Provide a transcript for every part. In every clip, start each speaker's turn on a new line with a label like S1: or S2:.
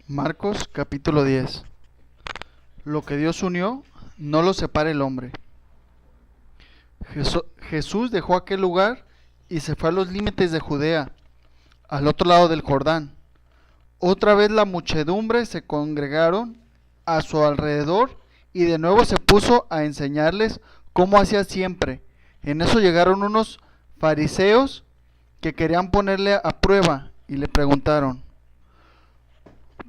S1: Marcos capítulo 10. Lo que Dios unió, no lo separe el hombre. Jesús dejó aquel lugar y se fue a los límites de Judea, al otro lado del Jordán. Otra vez la muchedumbre se congregaron a su alrededor y de nuevo se puso a enseñarles como hacía siempre. En eso llegaron unos fariseos que querían ponerle a prueba y le preguntaron: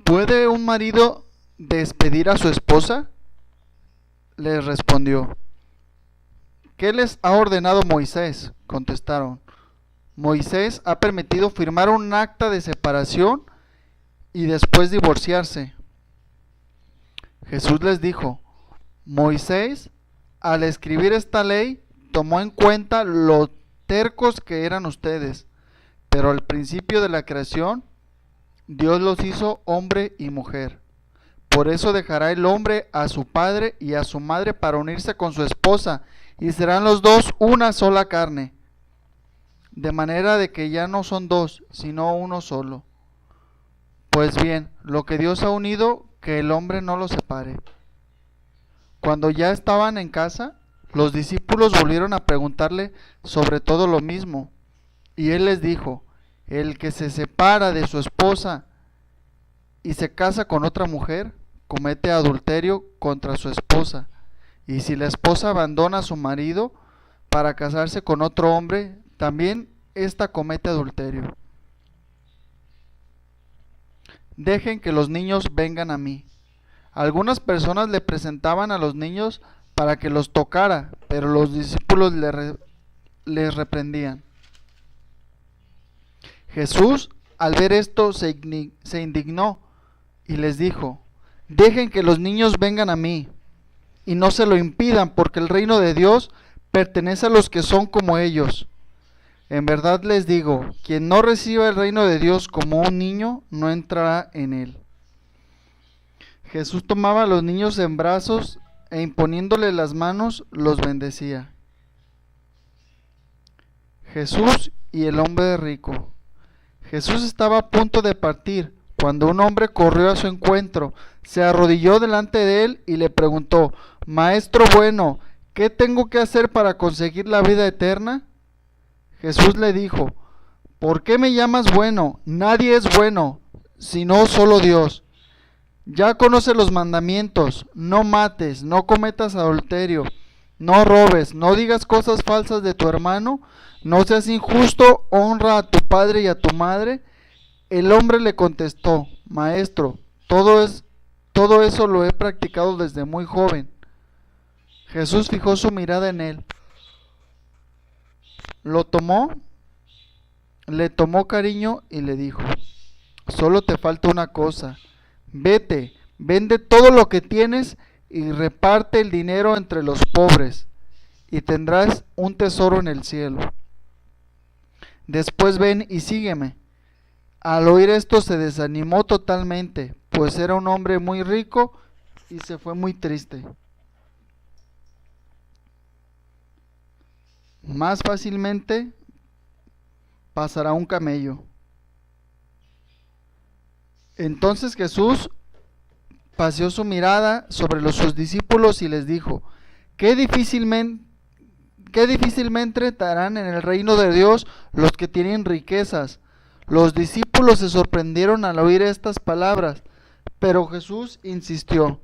S1: ¿puede un marido despedir a su esposa? Les respondió: ¿qué les ha ordenado Moisés? Contestaron: Moisés ha permitido firmar un acta de separación y después divorciarse. Jesús les dijo: Moisés, al escribir esta ley, tomó en cuenta lo tercos que eran ustedes, pero al principio de la creación Dios los hizo hombre y mujer. Por eso dejará el hombre a su padre y a su madre para unirse con su esposa, y serán los dos una sola carne. De manera de que ya no son dos, sino uno solo. Pues bien, lo que Dios ha unido, que el hombre no lo separe. Cuando ya estaban en casa, los discípulos volvieron a preguntarle sobre todo lo mismo. Y él les dijo: el que se separa de su esposa y se casa con otra mujer, comete adulterio contra su esposa. Y si la esposa abandona a su marido para casarse con otro hombre, también ésta comete adulterio. Dejen que los niños vengan a mí. Algunas personas le presentaban a los niños para que los tocara, pero los discípulos les reprendían. Jesús, al ver esto, se indignó y les dijo: dejen que los niños vengan a mí y no se lo impidan, porque el reino de Dios pertenece a los que son como ellos. En verdad les digo, quien no reciba el reino de Dios como un niño, no entrará en él. Jesús tomaba a los niños en brazos e imponiéndoles las manos, los bendecía. Jesús y el hombre rico. Jesús estaba a punto de partir cuando un hombre corrió a su encuentro, se arrodilló delante de él y le preguntó: Maestro bueno, ¿qué tengo que hacer para conseguir la vida eterna? Jesús le dijo: ¿por qué me llamas bueno? Nadie es bueno, sino solo Dios. Ya conoce los mandamientos: no mates, no cometas adulterio, no robes, no digas cosas falsas de tu hermano, no seas injusto, honra a tu padre y a tu madre. El hombre le contestó: Maestro, todo eso lo he practicado desde muy joven. Jesús fijó su mirada en él, lo tomó, le tomó cariño y le dijo: solo te falta una cosa. Vete, vende todo lo que tienes y reparte el dinero entre los pobres, y tendrás un tesoro en el cielo. Después ven y sígueme. Al oír esto se desanimó totalmente, pues era un hombre muy rico, y se fue muy triste. Más fácilmente pasará un camello. Entonces Jesús paseó su mirada sobre sus discípulos y les dijo: qué difícilmente entrarán en el reino de Dios los que tienen riquezas. Los discípulos se sorprendieron al oír estas palabras, pero Jesús insistió: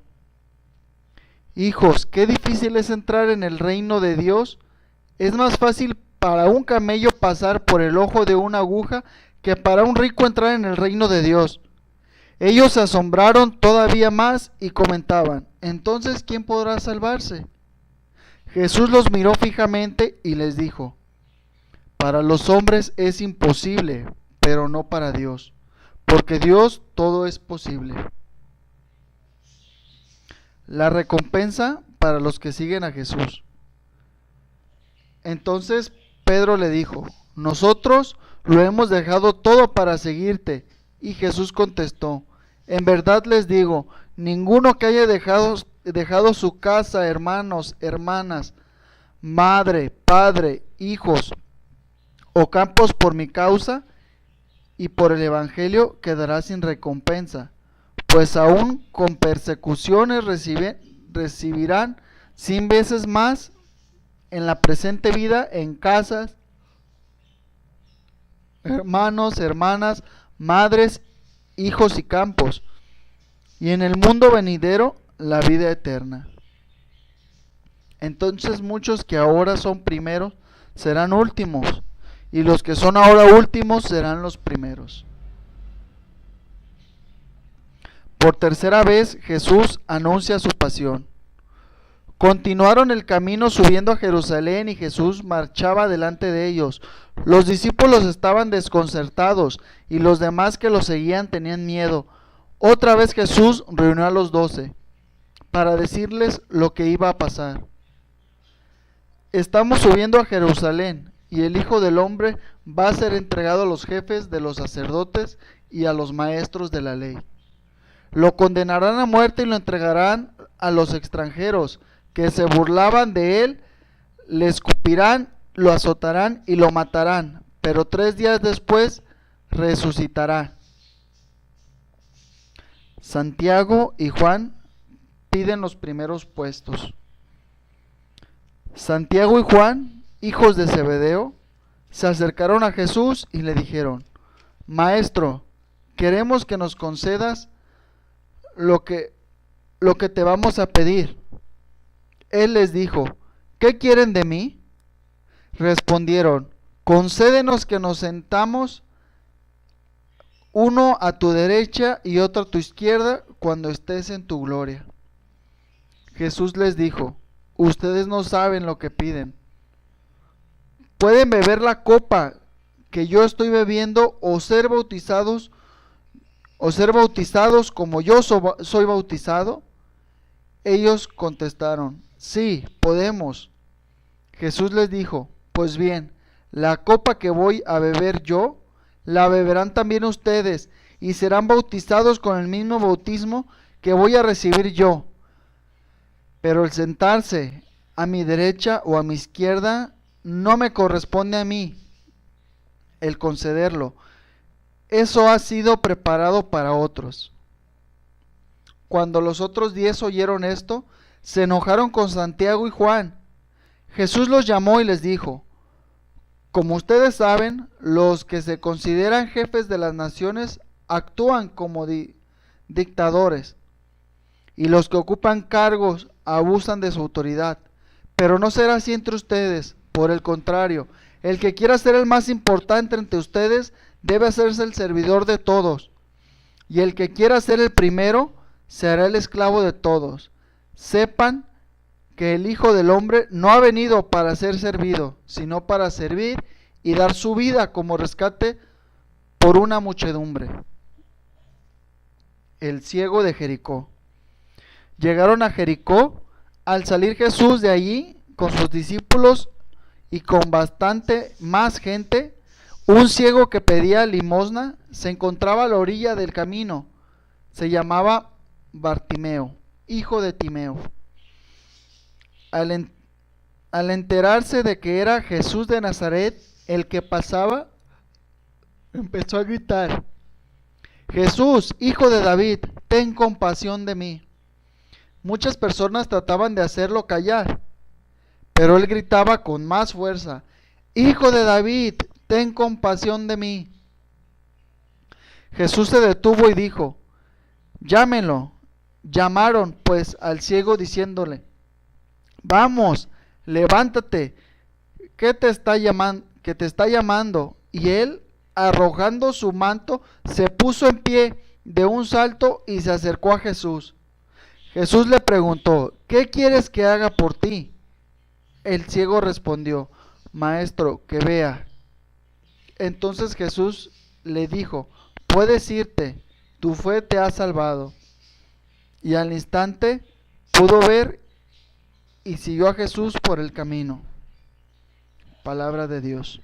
S1: hijos, qué difícil es entrar en el reino de Dios. Es más fácil para un camello pasar por el ojo de una aguja que para un rico entrar en el reino de Dios. Ellos se asombraron todavía más y comentaban: entonces, ¿quién podrá salvarse? Jesús los miró fijamente y les dijo: para los hombres es imposible, pero no para Dios, porque Dios todo es posible. La recompensa para los que siguen a Jesús. Entonces Pedro le dijo: nosotros lo hemos dejado todo para seguirte. Y Jesús contestó: en verdad les digo, ninguno que haya dejado su casa, hermanos, hermanas, madre, padre, hijos o campos por mi causa y por el evangelio quedará sin recompensa. pues aún con persecuciones recibirán 100 veces más en la presente vida en casas, hermanos, hermanas, madres, hijos y campos, y en el mundo venidero la vida eterna. Entonces muchos que ahora son primeros serán últimos, y los que son ahora últimos serán los primeros. Por tercera vez Jesús anuncia su pasión. Continuaron el camino subiendo a Jerusalén y Jesús marchaba delante de ellos. Los discípulos estaban desconcertados y los demás que lo seguían tenían miedo. Otra vez Jesús reunió a los 12 para decirles lo que iba a pasar. Estamos subiendo a Jerusalén y el Hijo del Hombre va a ser entregado a los jefes de los sacerdotes y a los maestros de la ley. Lo condenarán a muerte y lo entregarán a los extranjeros que se burlaban de él, le escupirán, lo azotarán y lo matarán, pero 3 días después resucitará. Santiago y Juan piden los primeros puestos. Santiago y Juan, hijos de Zebedeo, se acercaron a Jesús y le dijeron: Maestro, queremos que nos concedas lo que te vamos a pedir. Él les dijo: ¿qué quieren de mí? Respondieron: concédenos que nos sentamos uno a tu derecha y otro a tu izquierda cuando estés en tu gloria. Jesús les dijo: ustedes no saben lo que piden. ¿Pueden beber la copa que yo estoy bebiendo o ser bautizados como yo soy bautizado? Ellos contestaron: sí, podemos. Jesús les dijo: pues bien, la copa que voy a beber yo, la beberán también ustedes, y serán bautizados con el mismo bautismo que voy a recibir yo. Pero el sentarse a mi derecha o a mi izquierda no me corresponde a mí el concederlo. Eso ha sido preparado para otros. Cuando los otros 10 oyeron esto, se enojaron con Santiago y Juan. Jesús los llamó y les dijo: como ustedes saben, los que se consideran jefes de las naciones actúan como dictadores, y los que ocupan cargos abusan de su autoridad. Pero no será así entre ustedes. Por el contrario, el que quiera ser el más importante entre ustedes debe hacerse el servidor de todos, y el que quiera ser el primero será el esclavo de todos. Sepan que el Hijo del Hombre no ha venido para ser servido, sino para servir y dar su vida como rescate por una muchedumbre. El ciego de Jericó. Llegaron a Jericó. Al salir Jesús de allí con sus discípulos y con bastante más gente, un ciego que pedía limosna se encontraba a la orilla del camino. Se llamaba Bartimeo, hijo de Timeo. Al enterarse de que era Jesús de Nazaret el que pasaba, empezó a gritar: Jesús, hijo de David, ten compasión de mí. Muchas personas trataban de hacerlo callar, pero él gritaba con más fuerza: Hijo de David, ten compasión de mí. Jesús se detuvo y dijo: llámenlo. Llamaron pues al ciego diciéndole: vamos, levántate, que te está llamando. Y él, arrojando su manto, se puso en pie de un salto y se acercó a Jesús. Jesús le preguntó: ¿qué quieres que haga por ti? El ciego respondió: Maestro, que vea. Entonces Jesús le dijo: puedes irte, tu fe te ha salvado. Y al instante pudo ver y siguió a Jesús por el camino. Palabra de Dios.